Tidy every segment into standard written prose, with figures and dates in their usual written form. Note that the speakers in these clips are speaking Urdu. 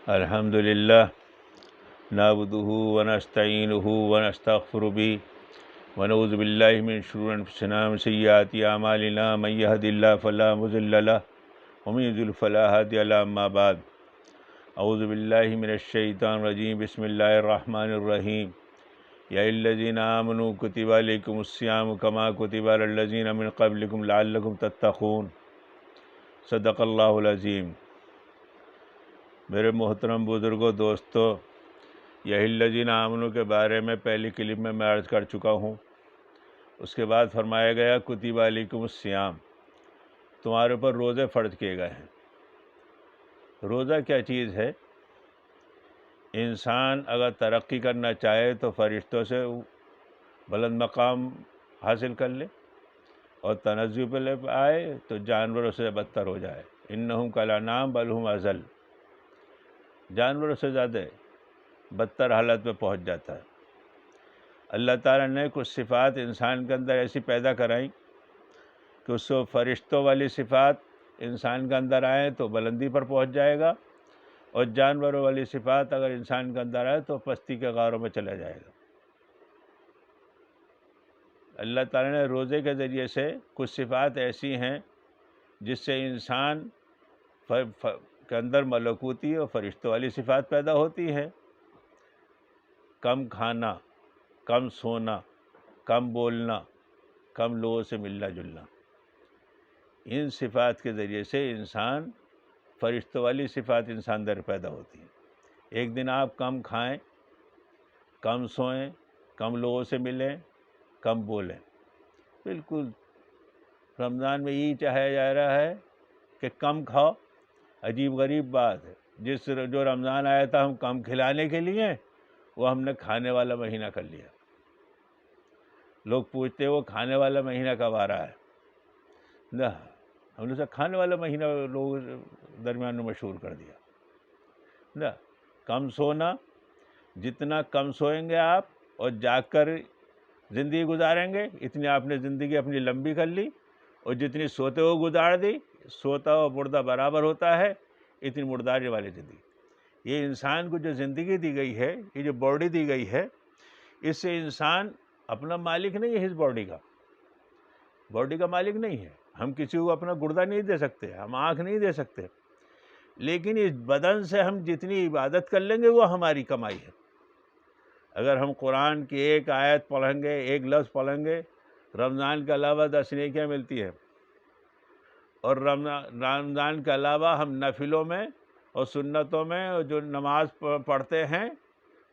الحمد للہ نعبدہ ونستعینہ ونستغفر به ونعوذ باللہ من شرور انفسنا ومن سیئات اعمالنا من یہد اللہ فلا مضل له ومن یضلل فلا ہادی له اما بعد اعوذ باللہ من الشیطان الرجیم بسم اللہ الرحمن الرحیم یا الذین آمنوا کتب علیکم الصیام کما کتب علی الذین من قبلکم لعلکم تتقون صدق اللہ العظیم۔ میرے محترم بزرگوں، دوستو، یہی الذین آمنوا کے بارے میں پہلی کلپ میں عرض کر چکا ہوں۔ اس کے بعد فرمایا گیا کتب علیکم الصیام، تمہارے اوپر روزے فرض کیے گئے ہیں۔ روزہ کیا چیز ہے؟ انسان اگر ترقی کرنا چاہے تو فرشتوں سے بلند مقام حاصل کر لے، اور تنزل پہ آئے تو جانوروں سے بدتر ہو جائے۔ انہم کالانعام بل ہم اضل، جانوروں سے زیادہ بدتر حالت میں پہنچ جاتا ہے۔ اللہ تعالیٰ نے کچھ صفات انسان کے اندر ایسی پیدا کرائیں کہ اس کو فرشتوں والی صفات انسان کے اندر آئیں تو بلندی پر پہنچ جائے گا، اور جانوروں والی صفات اگر انسان کے اندر آئے تو پستی کے غاروں میں چلا جائے گا۔ اللہ تعالیٰ نے روزے کے ذریعے سے کچھ صفات ایسی ہیں جس سے انسان کے اندر ملکوتی اور فرشتوں والی صفات پیدا ہوتی ہے۔ کم کھانا، کم سونا، کم بولنا، کم لوگوں سے ملنا جلنا، ان صفات کے ذریعے سے انسان فرشتوں والی صفات انسان اندر پیدا ہوتی ہیں۔ ایک دن آپ کم کھائیں، کم سوئیں، کم لوگوں سے ملیں، کم بولیں۔ بالکل رمضان میں یہی چاہا جا رہا ہے کہ کم کھاؤ۔ عجیب غریب بات ہے، جو رمضان آیا تھا ہم کم کھلانے کے لیے، وہ ہم نے کھانے والا مہینہ کر لیا۔ لوگ پوچھتے ہیں وہ کھانے والا مہینہ کب آ رہا ہے؟ نہ، ہم نے کھانے والا مہینہ لوگوں درمیان میں مشہور کر دیا۔ نہ، کم سونا، جتنا کم سوئیں گے آپ اور جاگ کر زندگی گزاریں گے، اتنی آپ نے زندگی اپنی لمبی کر لی، اور جتنی سوتے ہوئے گزار دی، سوتا ہوا مردہ برابر ہوتا ہے، اتنی مرداری والی زندگی۔ یہ انسان کو جو زندگی دی گئی ہے، یہ جو باڈی دی گئی ہے، اس سے انسان اپنا مالک نہیں ہے۔ اس باڈی کا مالک نہیں ہے۔ ہم کسی کو اپنا گردہ نہیں دے سکتے، ہم آنکھ نہیں دے سکتے، لیکن اس بدن سے ہم جتنی عبادت کر لیں گے وہ ہماری کمائی ہے۔ اگر ہم قرآن کی ایک آیت پڑھیں گے، ایک لفظ پڑھیں گے، رمضان کے علاوہ 10 نیکیاں ملتی ہیں، اور رمضان کے علاوہ ہم نفلوں میں اور سنتوں میں جو نماز پڑھتے ہیں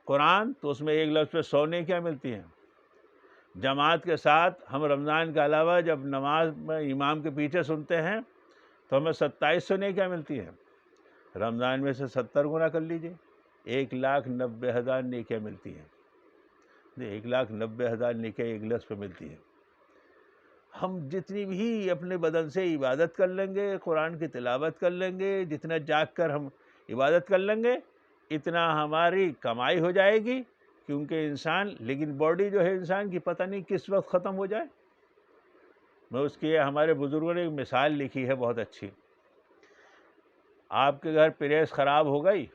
قرآن، تو اس میں ایک لفظ پہ 100 نیکیاں ملتی ہیں۔ جماعت کے ساتھ ہم رمضان کے علاوہ جب نماز میں امام کے پیچھے سنتے ہیں تو ہمیں 2700 نیکیاں ملتی ہیں۔ رمضان میں سے 70 گنا کر لیجئے، 1,90,000 نیکیاں ملتی ہیں۔ 1,90,000 نیکیاں ایک لفظ پہ ملتی ہیں۔ ہم جتنی بھی اپنے بدن سے عبادت کر لیں گے، قرآن کی تلاوت کر لیں گے، جتنا جاگ کر ہم عبادت کر لیں گے، اتنا ہماری کمائی ہو جائے گی، کیونکہ انسان، لیکن باڈی جو ہے انسان کی پتہ نہیں کس وقت ختم ہو جائے۔ میں اس کی ہمارے بزرگوں نے ایک مثال لکھی ہے بہت اچھی۔ آپ کے گھر پریس خراب ہو گئی،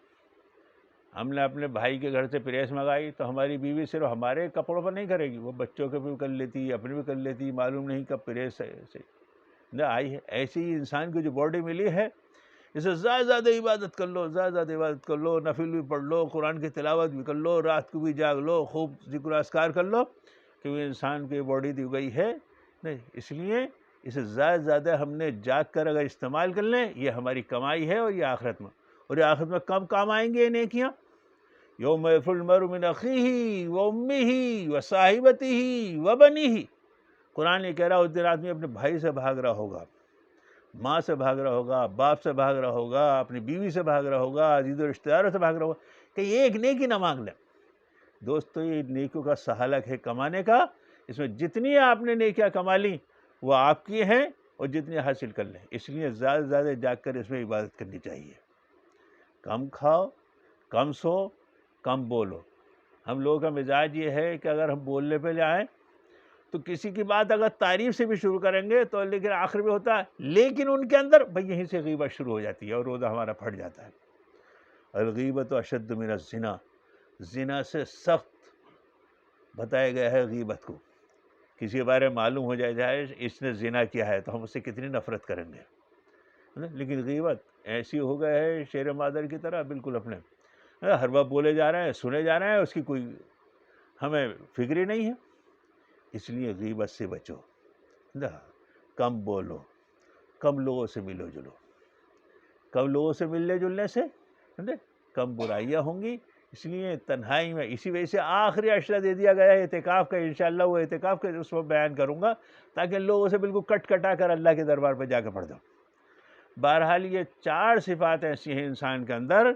ہم نے اپنے بھائی کے گھر سے پریس منگائی، تو ہماری بیوی صرف ہمارے کپڑوں پر نہیں کرے گی، وہ بچوں کے بھی کر لیتی، اپنے بھی کر لیتی، معلوم نہیں کب پریس سے نہ آئی ہے۔ ایسی ہی انسان کی جو باڈی ملی ہے، اسے زیادہ زیادہ عبادت کر لو، زیادہ زیادہ عبادت کر لو، نفل بھی پڑھ لو، قرآن کی تلاوت بھی کر لو، رات کو بھی جاگ لو، خوب ذکر و اذکار کر لو، کیونکہ انسان کی باڈی دی گئی ہے نہیں۔ اس لیے اسے زیادہ زیادہ ہم نے جاگ کر اگر استعمال کر لیں، یہ ہماری کمائی ہے، اور یہ آخرت میں، اور یہ آخرت میں کب کام آئیں گے یہ نیکیاں؟ یوم یفر المرء من اخیہ وامہ وصاحبتہ وبنیہ۔ قرآن یہ کہہ رہا ہے اس دن آدمی اپنے بھائی سے بھاگ رہا ہوگا، ماں سے بھاگ رہا ہوگا، باپ سے بھاگ رہا ہوگا، اپنی بیوی سے بھاگ رہا ہوگا، عزیز و رشتہ داروں سے بھاگ رہا ہوگا، کہ ایک نیکی نہ مانگ لیں۔ دوستو، یہ نیکیوں کا سہلک ہے کمانے کا۔ اس میں جتنی آپ نے نیکیاں کما لی وہ آپ کی ہیں، اور جتنی حاصل کر لیں۔ اس لیے زیادہ سے زیادہ جاگ کر اس میں عبادت کرنی چاہیے۔ کم کھاؤ، کم سو، کم بولو۔ ہم لوگوں کا مزاج یہ ہے کہ اگر ہم بولنے پہ جائیں تو کسی کی بات اگر تعریف سے بھی شروع کریں گے تو لیکن آخر میں ہوتا ہے، لیکن ان کے اندر بھئی یہیں سے غیبت شروع ہو جاتی ہے اور روزہ ہمارا پھٹ جاتا ہے۔ الغیبت اشد من الزنا، زنا سے سخت بتایا گیا ہے غیبت کو. کسی کے بارے میں معلوم ہو جائے اس نے زنا کیا ہے تو ہم اس سے کتنی نفرت کریں گے، لیکن غیبت ایسی ہو گئے ہے شیر مادر کی طرح، بالکل اپنے ہر وقت بولے جا رہے ہیں، سنے جا رہے ہیں، اس کی کوئی ہمیں فکر ہی نہیں ہے. اس لیے غیبت سے بچو، کم بولو، کم لوگوں سے ملو جلو. کم لوگوں سے ملنے جلنے سے کم برائیاں ہوں گی. اس لیے تنہائی میں، اسی وجہ سے آخری عشرہ دے دیا گیا ہے اعتکاف کا. انشاءاللہ وہ اعتکاف کا اس وقت بیان کروں گا تاکہ لوگوں سے بالکل کٹ کٹا کر اللہ کے دربار پہ جا کے پڑھ دو. بہرحال یہ 4 صفات ایسی ہیں انسان کے اندر: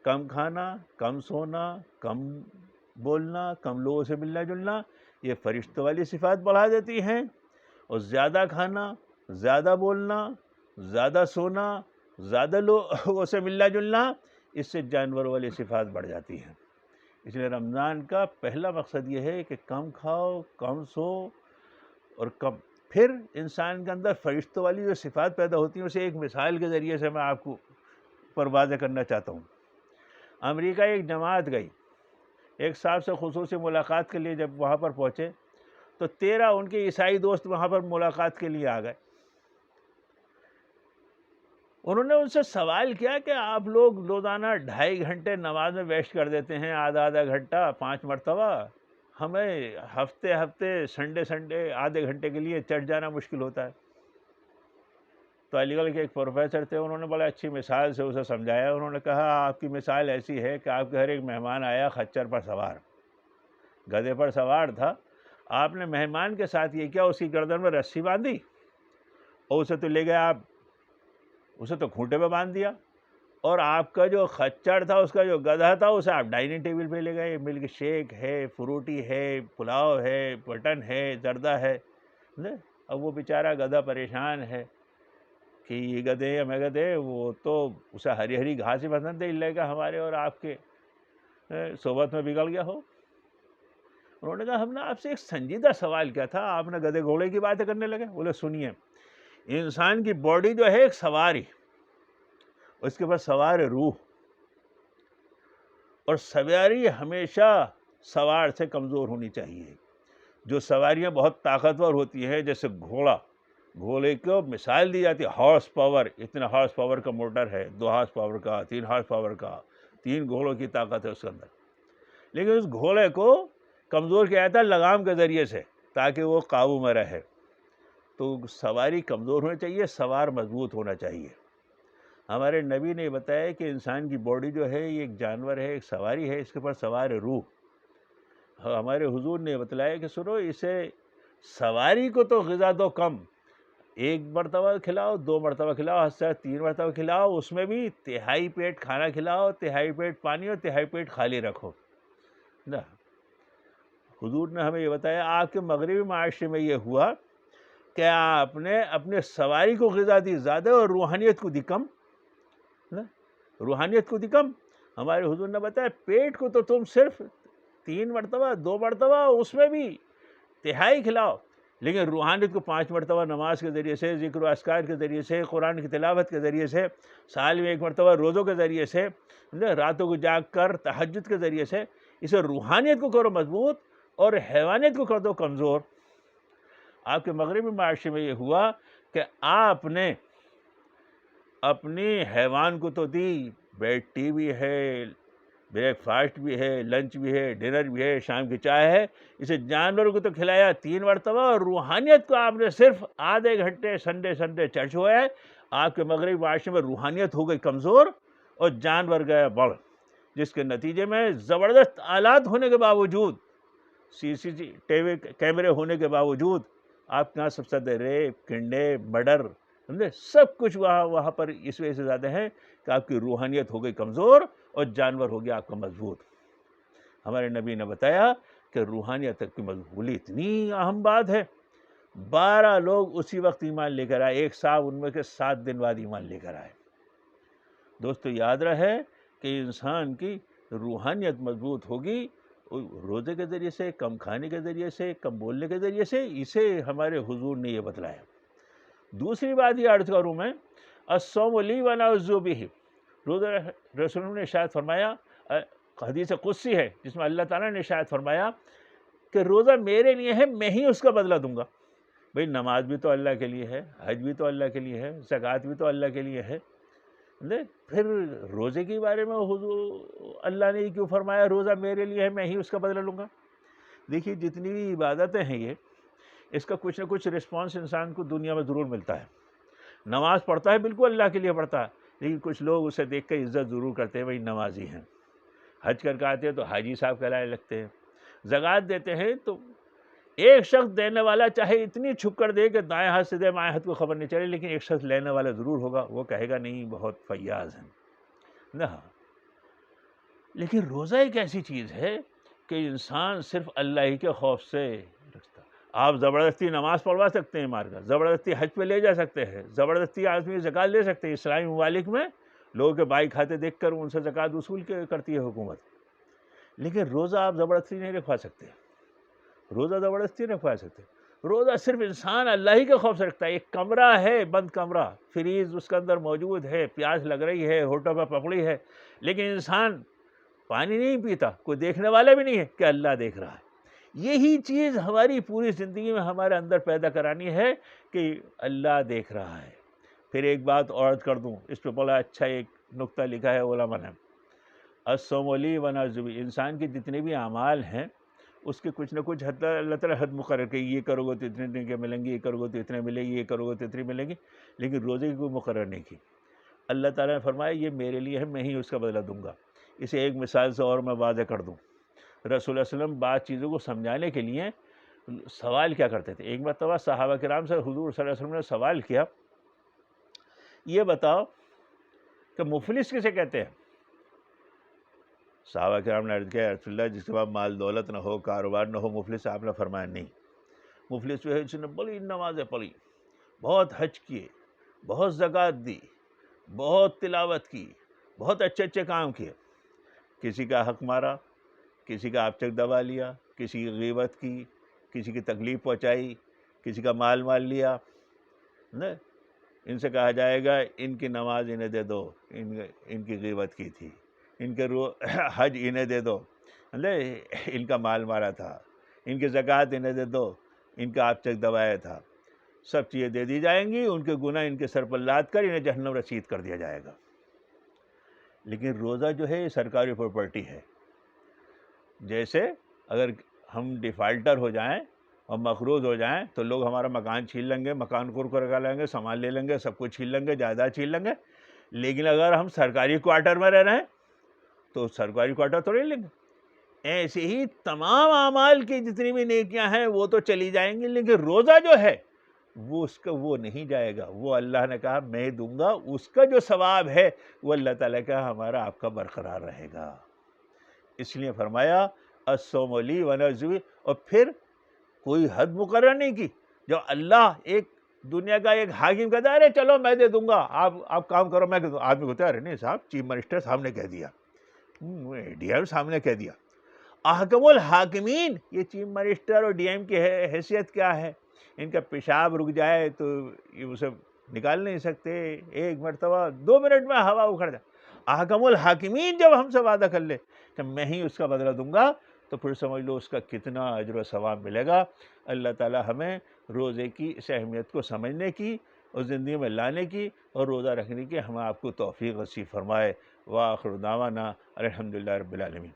کم کھانا، کم سونا، کم بولنا، کم لوگوں سے ملنا جلنا. یہ فرشتوں والی صفات بڑھا دیتی ہیں. اور زیادہ کھانا، زیادہ بولنا، زیادہ سونا، زیادہ لوگوں سے ملنا جلنا، اس سے جانور والی صفات بڑھ جاتی ہیں. اس لیے رمضان کا پہلا مقصد یہ ہے کہ کم کھاؤ، کم سو اور کم. پھر انسان کے اندر فرشتوں والی جو صفات پیدا ہوتی ہیں اسے ایک مثال کے ذریعے سے میں آپ کو پر واضح کرنا چاہتا ہوں. امریکہ ایک جماعت گئی، ایک صاحب سے خصوصی ملاقات کے لیے. جب وہاں پر پہنچے تو 13 ان کے عیسائی دوست وہاں پر ملاقات کے لیے آ گئے. انہوں نے ان سے سوال کیا کہ آپ لوگ روزانہ 2.5 گھنٹے نماز میں ویسٹ کر دیتے ہیں، آدھا گھنٹہ 5 مرتبہ. ہمیں ہفتے سنڈے آدھے گھنٹے کے لیے چڑھ جانا مشکل ہوتا ہے. تو علی گڑھ کے ایک پروفیسر تھے، انہوں نے بڑا اچھی مثال سے اسے سمجھایا. انہوں نے کہا آپ کی مثال ایسی ہے کہ آپ کے گھر ایک مہمان آیا خچر پر سوار، گدھے پر سوار تھا. آپ نے مہمان کے ساتھ یہ کیا، اس کی گردن میں رسی باندھی اور اسے تو لے گئے، آپ اسے تو کھوٹے پہ باندھ دیا. اور آپ کا جو خچر تھا، اس کا جو گدھا تھا، اسے آپ ڈائننگ ٹیبل پہ لے گئے. ملک شیک ہے، فروٹی ہے، پلاؤ ہے، مٹن ہے، زردہ ہے. اب وہ بیچارہ گدھا پریشان ہے کہ یہ گدھے یا میں گدھے، وہ تو اسے ہری ہری گھاس ہی پسند ہے، لے گا ہمارے اور آپ کے صحبت میں بگڑ گیا ہو. انہوں نے کہا ہم نے آپ سے ایک سنجیدہ سوال کیا تھا، آپ نے گدھے گھوڑے کی باتیں کرنے لگے. بولے سنیے، انسان کی باڈی جو ہے ایک سواری، اس کے بعد سوار روح، اور سواری ہمیشہ سوار سے کمزور ہونی چاہیے. جو سواریاں بہت طاقتور ہوتی ہیں جیسے گھوڑے کو مثال دی جاتی ہے، ہارس پاور، اتنا ہارس پاور کا موٹر ہے، 2 ہارس پاور کا، 3 ہارس پاور کا، 3 گھوڑوں کی طاقت ہے اس کے اندر. لیکن اس گھوڑے کو کمزور کیا جاتا ہے لگام کے ذریعے سے تاکہ وہ قابو میں رہے. تو سواری کمزور ہونی چاہیے، سوار مضبوط ہونا چاہیے. ہمارے نبی نے بتایا کہ انسان کی باڈی جو ہے یہ ایک جانور ہے، ایک سواری ہے، اس کے اوپر سوار روح. ہمارے حضور نے بتلایا کہ سنو، اسے سواری کو تو غذا دو کم، 1 مرتبہ کھلاؤ، 2 مرتبہ کھلاؤ، حد سے 3 مرتبہ کھلاؤ. اس میں بھی تہائی پیٹ کھانا کھلاؤ، تہائی پیٹ پانی اور تہائی پیٹ خالی رکھو. حضور نے ہمیں یہ بتایا. آپ کے مغربی معاشرے میں یہ ہوا کہ آپ نے اپنے سواری کو غذا دی زیادہ اور روحانیت کو دی کم. روحانیت کو دی کم. ہمارے حضور نے بتایا پیٹ کو تو تم صرف 3 مرتبہ 2 مرتبہ اس میں بھی تہائی کھلاؤ، لیکن روحانیت کو 5 مرتبہ نماز کے ذریعے سے، ذکر و اذکار کے ذریعے سے، قرآن کی تلاوت کے ذریعے سے، سال میں 1 مرتبہ روزوں کے ذریعے سے، راتوں کو جاگ کر تہجد کے ذریعے سے، اسے روحانیت کو کرو مضبوط اور حیوانیت کو کر دو کمزور. آپ کے مغربی معاشرے میں یہ ہوا کہ آپ نے اپنی حیوان کو تو دی، بیڈ ٹی بھی ہے، بریک فاسٹ بھی ہے، لنچ بھی ہے، ڈنر بھی ہے، شام کی چائے ہے. اسے جانور کو تو کھلایا 3 مرتبہ اور روحانیت کو آپ نے صرف آدھے گھنٹے سنڈے چرچ ہوا ہے. آپ کے مغربی معاشرے میں روحانیت ہو گئی کمزور اور جانور گیا بڑھ، جس کے نتیجے میں زبردست آلات ہونے کے باوجود، CCTV کیمرے ہونے کے باوجود، آپ کے یہاں سب سے زیادہ ریپ، کنڈے، مرڈر، سب کچھ وہاں پر اس وجہ سے زیادہ ہے کہ آپ کی روحانیت ہو گئی کمزور اور جانور ہو گیا آپ کا مضبوط. ہمارے نبی نے بتایا کہ روحانیت کی مضبوطی اتنی اہم بات ہے. 12 لوگ اسی وقت ایمان لے کر آئے، ایک صاحب ان میں کے 7 دن بعد ایمان لے کر آئے. دوستو یاد رہے کہ انسان کی روحانیت مضبوط ہوگی روزے کے ذریعے سے، کم کھانے کے ذریعے سے، کم بولنے کے ذریعے سے. اسے ہمارے حضور نے یہ بتلایا. دوسری بات یہ عرض کروں میں، الصوم لی وانا اجزی بہ، روزہ رسول نے ارشاد فرمایا، حدیث قدسی ہے جس میں اللہ تعالیٰ نے ارشاد فرمایا کہ روزہ میرے لیے ہے، میں ہی اس کا بدلہ دوں گا۔ بھئی نماز بھی تو اللہ کے لیے ہے، حج بھی تو اللہ کے لیے ہے، زکوٰۃ بھی تو اللہ کے لیے ہے، پھر روزے کے بارے میں حضور اللہ نے کیوں فرمایا روزہ میرے لیے ہے، میں ہی اس کا بدلہ لوں گا؟ دیکھیے جتنی بھی عبادتیں ہیں یہ، اس کا کچھ نہ کچھ رسپانس انسان کو دنیا میں ضرور ملتا ہے۔ نماز پڑھتا ہے بالکل اللہ کے لیے پڑھتا ہے، لیکن کچھ لوگ اسے دیکھ کر عزت ضرور کرتے ہیں، وہی نمازی ہیں۔ حج کر کے آتے ہیں تو حاجی صاحب کہلانے لگتے ہیں۔ زکوٰۃ دیتے ہیں تو ایک شخص دینے والا چاہے اتنی چھپ کر دے کہ دائیں ہاتھ سے دے بائیں ہاتھ کو خبر نہیں چلے، لیکن ایک شخص لینے والا ضرور ہوگا، وہ کہے گا نہیں بہت فیاض ہیں نہ۔ لیکن روزہ ایک ایسی چیز ہے کہ انسان صرف اللہ ہی کے خوف سے رکھتا۔ آپ زبردستی نماز پڑھوا سکتے ہیں مار کر، زبردستی حج پہ لے جا سکتے ہیں، زبردستی آدمی زکوٰۃ لے سکتے ہیں۔ اسلامی ممالک میں لوگوں کے بائی کھاتے دیکھ کر ان سے زکوٰۃ وصول کرتی ہے حکومت، لیکن روزہ آپ زبردستی نہیں رکھوا سکتے، روزہ زبردستی نہیں رکھوا سکتے۔ روزہ صرف انسان اللہ ہی کے خوف سے رکھتا ہے۔ ایک کمرہ ہے، بند کمرہ، فریز اس کے اندر موجود ہے، پیاس لگ رہی ہے، ہونٹوں پہ پکڑی ہے، لیکن انسان پانی نہیں پیتا، کوئی دیکھنے والا بھی نہیں ہے کہ اللہ دیکھ رہا ہے۔ یہی چیز ہماری پوری زندگی میں ہمارے اندر پیدا کرانی ہے کہ اللہ دیکھ رہا ہے۔ پھر ایک بات اور عرض کر دوں، اس پہ بڑا اچھا ایک نقطہ لکھا ہے علماء نے، الصوم لی و نذری، انسان کے جتنے بھی اعمال ہیں اس کے کچھ نہ کچھ حد اللہ تعالیٰ حد مقرر کہ یہ کرو گے تو اتنے دن کے ملیں گے، یہ کرو گے تو اتنے ملیں گے، یہ کرو گے تو اتنی ملیں گی، لیکن روزے کی کوئی مقرر نہیں کی۔ اللہ تعالیٰ نے فرمایا یہ میرے لیے ہے، میں ہی اس کا بدلہ دوں گا۔ اسے ایک مثال سے اور میں واضح کر دوں، رسول اللہ علیہ وسلم بعض چیزوں کو سمجھانے کے لیے سوال کیا کرتے تھے۔ ایک مرتبہ صحابہ کرام سے حضور صلی اللہ علیہ وسلم نے سوال کیا، یہ بتاؤ کہ مفلس کسے کہتے ہیں؟ صحابہ کرام نے عرض کیا، رسول اللہ جس کے پاس مال دولت نہ ہو، کاروبار نہ ہو، مفلس؟ آپ نے فرمایا نہیں، مفلس وہ ہے جس نے بڑی نمازیں پڑھی، بہت حج کیے، بہت زکوٰۃ دی، بہت تلاوت کی، بہت اچھے اچھے کام کیے، کسی کا حق مارا، کسی کا آبچک دبا لیا، کسی کی غیبت کی، کسی کی تکلیف پہنچائی، کسی کا مال لیا، نا ان سے کہا جائے گا ان کی نماز انہیں دے دو، ان کی غیبت کی تھی، ان کے حج انہیں دے دو، ان کا مال مارا تھا، ان کی زکوٰۃ انہیں دے دو، ان کا آبچک دبایا تھا، سب چیزیں دے دی جائیں گی، ان کے گناہ ان کے سر پر لاد کر انہیں جہنم رسید کر دیا جائے گا۔ لیکن روزہ جو ہے یہ سرکاری پراپرٹی ہے۔ جیسے اگر ہم ڈیفالٹر ہو جائیں اور مقروض ہو جائیں تو لوگ ہمارا مکان چھین لیں گے، مکان کرا لیں گے، سامان لے لیں گے، سب کچھ چھین لیں گے، جائیداد چھین لیں گے، لیکن اگر ہم سرکاری کوارٹر میں رہ رہے ہیں تو سرکاری کوارٹر تو نہیں لیں گے۔ ایسے ہی تمام اعمال کی جتنی بھی نیکیاں ہیں وہ تو چلی جائیں گی، لیکن روزہ جو ہے وہ اس کا وہ نہیں جائے گا، وہ اللہ نے کہا میں دوں گا، اس کا جو ثواب ہے وہ اللہ تعالیٰ کا ہمارا آپ کا برقرار رہے گا۔ اس لیے فرمایا الصوم لی و نذری، اور پھر کوئی حد مقرر نہیں کی۔ جو اللہ ایک دنیا کا ایک حاکم کہتا ہے ارے چلو میں دے دوں گا، آپ کام کرو میں دوں، آدمی کہتا ہے ارے نہیں صاحب چیف منسٹر صاحب نے کہہ دیا، ڈی ایم صاحب نے کہہ دیا، احکم الحاکمین، یہ چیف منسٹر اور ڈی ایم کی حیثیت کیا ہے؟ ان کا پیشاب رک جائے تو یہ اسے نکال نہیں سکتے، ایک مرتبہ 2 منٹ میں ہوا اکھڑ جائے۔ احکم الحاکمین جب ہم سے وعدہ کر لے کہ میں ہی اس کا بدلہ دوں گا، تو پھر سمجھ لو اس کا کتنا اجر و ثواب ملے گا۔ اللہ تعالی ہمیں روزے کی اس اہمیت کو سمجھنے کی اور زندگی میں لانے کی اور روزہ رکھنے کی ہمیں آپ کو توفیق نصیب فرمائے۔ وآخر دعوانا الحمدللہ رب العالمین۔